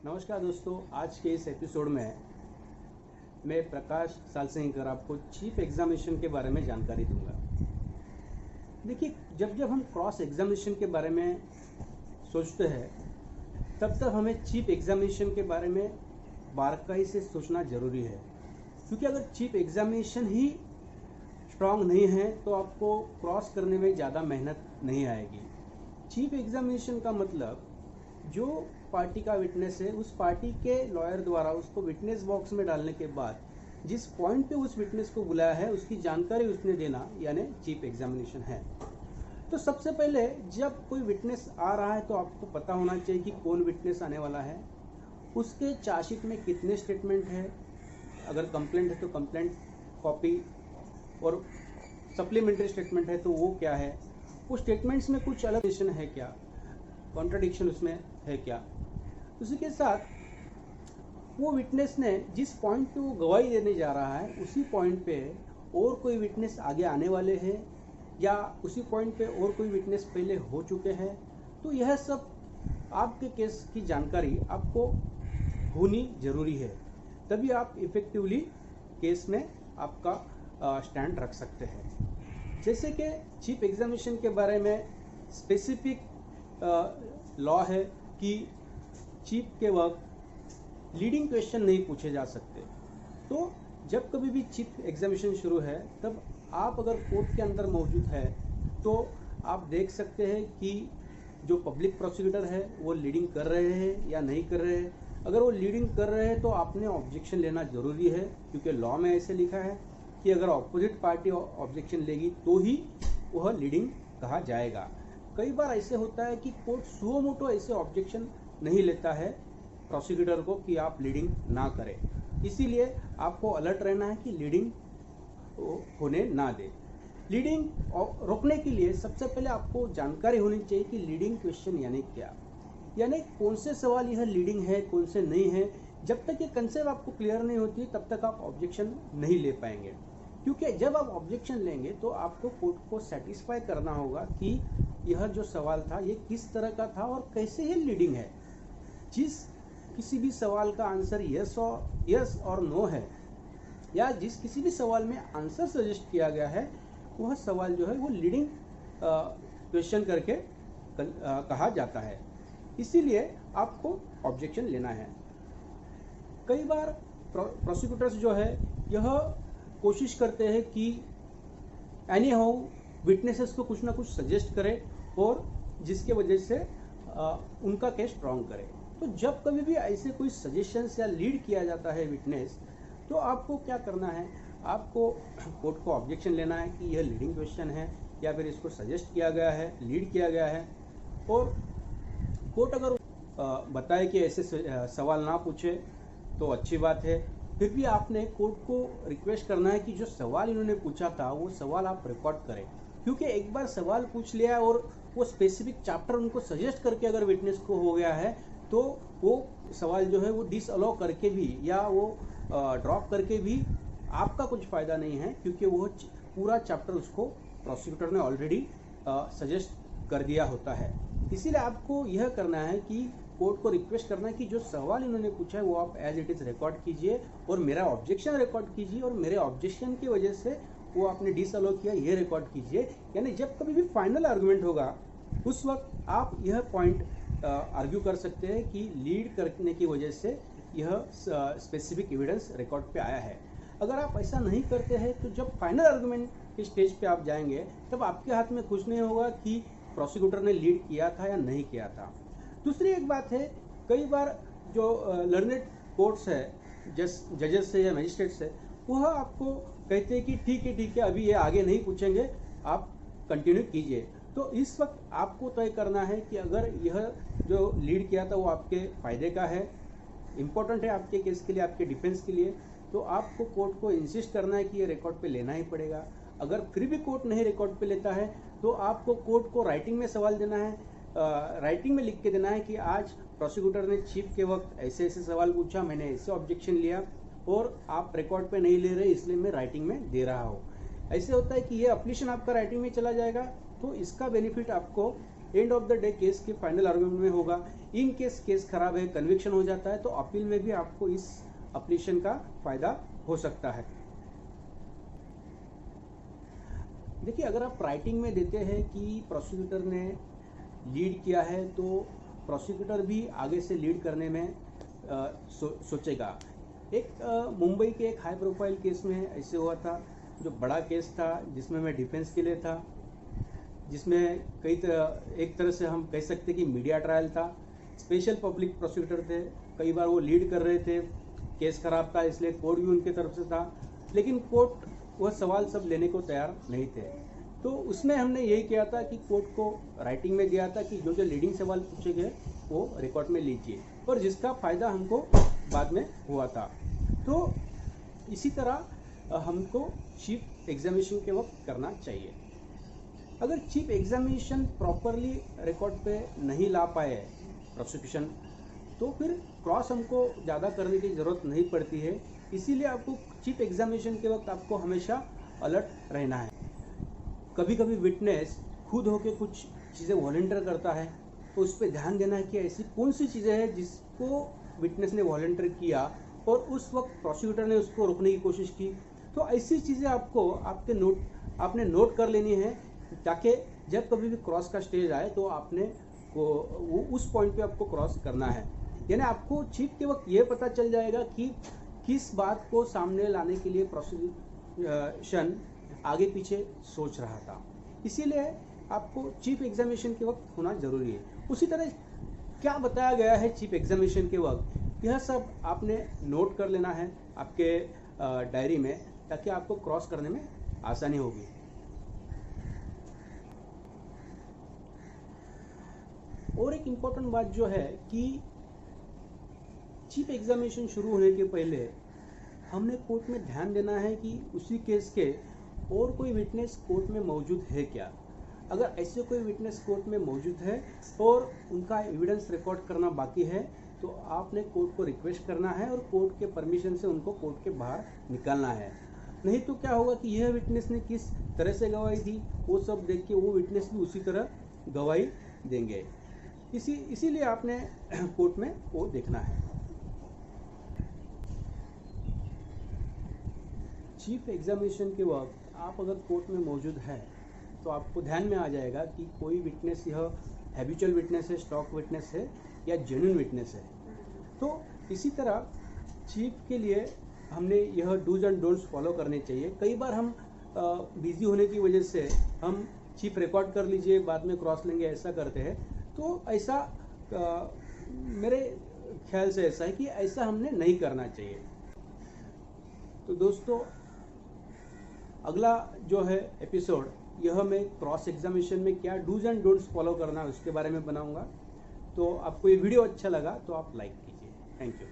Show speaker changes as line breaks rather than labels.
नमस्कार दोस्तों, आज के इस एपिसोड में मैं प्रकाश सालसिंहकर आपको चीफ एग्जामिनेशन के बारे में जानकारी दूंगा। देखिए, जब जब हम क्रॉस एग्जामिनेशन के बारे में सोचते हैं तब तक हमें चीफ एग्जामिनेशन के बारे में बारीकी से सोचना ज़रूरी है, क्योंकि अगर चीफ एग्जामिनेशन ही स्ट्रांग नहीं है तो आपको क्रॉस करने में ज़्यादा मेहनत नहीं आएगी। चीफ एग्जामिनेशन का मतलब जो पार्टी का विटनेस है उस पार्टी के लॉयर द्वारा उसको विटनेस बॉक्स में डालने के बाद जिस पॉइंट पे उस विटनेस को बुलाया है उसकी जानकारी उसने देना, यानी चीफ एग्जामिनेशन है। तो सबसे पहले जब कोई विटनेस आ रहा है तो आपको पता होना चाहिए कि कौन विटनेस आने वाला है, उसके चार्जशीट में कितने स्टेटमेंट है, अगर कंप्लेंट है तो कंप्लेंट कॉपी और सप्लीमेंट्री स्टेटमेंट है तो वो क्या है, उस स्टेटमेंट्स में कुछ अलग है क्या, कॉन्ट्राडिक्शन उसमें है क्या। उसी के साथ वो विटनेस ने जिस पॉइंट पे वो गवाही देने जा रहा है उसी पॉइंट पे और कोई विटनेस आगे आने वाले हैं या उसी पॉइंट पे और कोई विटनेस पहले हो चुके हैं, तो यह सब आपके केस की जानकारी आपको होनी ज़रूरी है, तभी आप इफ़ेक्टिवली केस में आपका स्टैंड रख सकते हैं। जैसे कि चीफ एग्जामिनेशन के बारे में स्पेसिफिक लॉ है कि चीफ के वक्त लीडिंग क्वेश्चन नहीं पूछे जा सकते। तो जब कभी भी चीफ एग्जामिनेशन शुरू है तब आप अगर कोर्ट के अंदर मौजूद है तो आप देख सकते हैं कि जो पब्लिक प्रोसिक्यूटर है वो लीडिंग कर रहे हैं या नहीं कर रहे हैं। अगर वो लीडिंग कर रहे हैं तो आपने ऑब्जेक्शन लेना ज़रूरी है, क्योंकि लॉ में ऐसे लिखा है कि अगर अपोजिट पार्टी ऑब्जेक्शन लेगी तो ही वह लीडिंग कहा जाएगा। कई बार ऐसे होता है कि कोर्ट सुओ मोटो ऐसे ऑब्जेक्शन नहीं लेता है प्रोसिक्यूटर को कि आप लीडिंग ना करें, इसीलिए आपको अलर्ट रहना है कि लीडिंग होने ना दे। लीडिंग रोकने के लिए सबसे पहले आपको जानकारी होनी चाहिए कि लीडिंग क्वेश्चन यानी क्या, यानी कौन से सवाल यह लीडिंग है कौन से नहीं है। जब तक ये कंसेप्ट आपको क्लियर नहीं होती तब तक आप ऑब्जेक्शन नहीं ले पाएंगे, क्योंकि जब आप ऑब्जेक्शन लेंगे तो आपको कोर्ट को सेटिस्फाई करना होगा कि यह जो सवाल था ये किस तरह का था और कैसे ही लीडिंग है। जिस किसी भी सवाल का आंसर यस और नो है या जिस किसी भी सवाल में आंसर सजेस्ट किया गया है वह सवाल जो है वो लीडिंग क्वेश्चन करके कहा जाता है, इसीलिए आपको ऑब्जेक्शन लेना है। कई बार प्रोसिक्यूटर्स जो है यह कोशिश करते हैं कि एनी हाउ विटनेसेस को कुछ ना कुछ सजेस्ट करे और जिसके वजह से उनका केस स्ट्रॉन्ग करे। तो जब कभी भी ऐसे कोई सजेशंस या लीड किया जाता है विटनेस, तो आपको क्या करना है, आपको कोर्ट को ऑब्जेक्शन लेना है कि यह लीडिंग क्वेश्चन है या फिर इसको सजेस्ट किया गया है, लीड किया गया है। और कोर्ट अगर बताए कि ऐसे सवाल ना पूछे तो अच्छी बात है, फिर भी आपने कोर्ट को रिक्वेस्ट करना है कि जो सवाल इन्होंने पूछा था वो सवाल आप रिकॉर्ड करें, क्योंकि एक बार सवाल पूछ लिया और वो स्पेसिफिक चैप्टर उनको सजेस्ट करके अगर विटनेस को हो गया है तो वो सवाल जो है वो डिसअलाउ करके भी या वो ड्रॉप करके भी आपका कुछ फ़ायदा नहीं है, क्योंकि वो पूरा चैप्टर उसको प्रोसिक्यूटर ने ऑलरेडी सजेस्ट कर दिया होता है। इसीलिए आपको यह करना है कि कोर्ट को रिक्वेस्ट करना है कि जो सवाल इन्होंने पूछा है वो आप एज इट इज़ रिकॉर्ड कीजिए और मेरा ऑब्जेक्शन रिकॉर्ड कीजिए और मेरे ऑब्जेक्शन की वजह से वो आपने डिसअलाउ किया ये रिकॉर्ड कीजिए। यानी जब कभी भी फाइनल आर्गुमेंट होगा उस वक्त आप यह पॉइंट आर्ग्यू कर सकते हैं कि लीड करने की वजह से यह स्पेसिफिक एविडेंस रिकॉर्ड पे आया है। अगर आप ऐसा नहीं करते हैं तो जब फाइनल आर्गुमेंट के स्टेज पे आप जाएंगे तब आपके हाथ में कुछ नहीं होगा कि प्रोसिक्यूटर ने लीड किया था या नहीं किया था। दूसरी एक बात है, कई बार जो लर्नेड कोर्ट्स है जजेस से या मजिस्ट्रेट से, वह आपको कहते हैं कि ठीक है अभी ये आगे नहीं पूछेंगे, आप कंटिन्यू कीजिए। तो इस वक्त आपको तय करना है कि अगर यह जो लीड किया था वो आपके फ़ायदे का है, इम्पोर्टेंट है आपके केस के लिए, आपके डिफेंस के लिए, तो आपको कोर्ट को इंसिस्ट करना है कि ये रिकॉर्ड पे लेना ही पड़ेगा। अगर फिर भी कोर्ट नहीं रिकॉर्ड पे लेता है तो आपको कोर्ट को राइटिंग में सवाल देना है, राइटिंग में लिख के देना है कि आज प्रोसिक्यूटर ने चीफ के वक्त ऐसे ऐसे सवाल पूछा, मैंने ऐसे ऑब्जेक्शन लिया और आप रिकॉर्ड पे नहीं ले रहे इसलिए मैं राइटिंग में दे रहा हूँ। ऐसे होता है कि ये एप्लीकेशन आपका राइटिंग में चला जाएगा तो इसका बेनिफिट आपको end of the day case के फाइनल आर्गुमेंट में होगा। इन केस केस खराब है, कन्विक्शन हो जाता है, तो अपील में भी आपको इस अपलीशन का फायदा हो सकता है। देखिए, अगर आप राइटिंग में देते हैं कि प्रोसिक्यूटर ने लीड किया है, तो प्रोसिक्यूटर भी आगे से लीड करने में सोचेगा। एक मुंबई के एक हाई प्रोफाइल केस में ऐसे हुआ था, जो बड़ा केस था, जिसमें मैं डिफेंस के लिए था, जिसमें एक तरह से हम कह सकते कि मीडिया ट्रायल था। स्पेशल पब्लिक प्रोसिक्यूटर थे, कई बार वो लीड कर रहे थे, केस खराब था इसलिए कोर्ट भी उनके तरफ से था, लेकिन कोर्ट वह सवाल सब लेने को तैयार नहीं थे। तो उसमें हमने यही किया था कि कोर्ट को राइटिंग में दिया था कि जो जो लीडिंग सवाल पूछे गए वो रिकॉर्ड में लीजिए, और जिसका फ़ायदा हमको बाद में हुआ था। तो इसी तरह हमको चीफ एग्जामिनेशन के वक्त करना चाहिए। अगर चीफ एग्जामिनेशन प्रॉपरली रिकॉर्ड पे नहीं ला पाए प्रोसिक्यूशन, तो फिर क्रॉस हमको ज़्यादा करने की ज़रूरत नहीं पड़ती है। इसीलिए आपको चीफ एग्जामिनेशन के वक्त आपको हमेशा अलर्ट रहना है। कभी कभी विटनेस खुद होके कुछ चीज़ें वॉलंटियर करता है, तो उस पर ध्यान देना है कि ऐसी कौन सी चीज़ें हैं जिसको विटनेस ने वॉलंटियर किया और उस वक्त प्रोसिक्यूटर ने उसको रोकने की कोशिश की। तो ऐसी चीज़ें आपको आपने नोट कर लेनी है, ताकि जब कभी भी क्रॉस का स्टेज आए तो आपने को उस पॉइंट पे आपको क्रॉस करना है। यानी आपको चीफ के वक्त ये पता चल जाएगा कि किस बात को सामने लाने के लिए प्रोसिक्यूशन आगे पीछे सोच रहा था। इसीलिए आपको चीफ एग्जामिनेशन के वक्त होना जरूरी है। उसी तरह क्या बताया गया है चीफ एग्जामिनेशन के वक्त, यह सब आपने नोट कर लेना है आपके डायरी में, ताकि आपको क्रॉस करने में आसानी होगी। और एक इम्पोर्टेंट बात जो है कि चीफ एग्जामिनेशन शुरू होने के पहले हमने कोर्ट में ध्यान देना है कि उसी केस के और कोई विटनेस कोर्ट में मौजूद है क्या। अगर ऐसे कोई विटनेस कोर्ट में मौजूद है और उनका एविडेंस रिकॉर्ड करना बाकी है, तो आपने कोर्ट को रिक्वेस्ट करना है और कोर्ट के परमिशन से उनको कोर्ट के बाहर निकालना है। नहीं तो क्या होगा कि यह विटनेस ने किस तरह से गवाही दी, वो सब देख के वो विटनेस भी उसी तरह गवाही देंगे। इसीलिए आपने कोर्ट में वो देखना है। चीफ एग्जामिनेशन के वक्त आप अगर कोर्ट में मौजूद है, तो आपको ध्यान में आ जाएगा कि कोई विटनेस यह हैबिचुअल विटनेस है, स्टॉक विटनेस है या जेन्युइन विटनेस है। तो इसी तरह चीफ के लिए हमने यह डूज एंड डोंट्स फॉलो करने चाहिए। कई बार हम बिजी होने की वजह से हम चीफ रिकॉर्ड कर लीजिए बाद में क्रॉस लेंगे, ऐसा करते हैं। तो ऐसा मेरे ख्याल से ऐसा है कि ऐसा हमने नहीं करना चाहिए। तो दोस्तों, अगला जो है एपिसोड, यह मैं क्रॉस एग्जामिनेशन में क्या डूज एंड डोंट्स फॉलो करना है उसके बारे में बनाऊंगा। तो आपको ये वीडियो अच्छा लगा तो आप लाइक कीजिए। Thank you.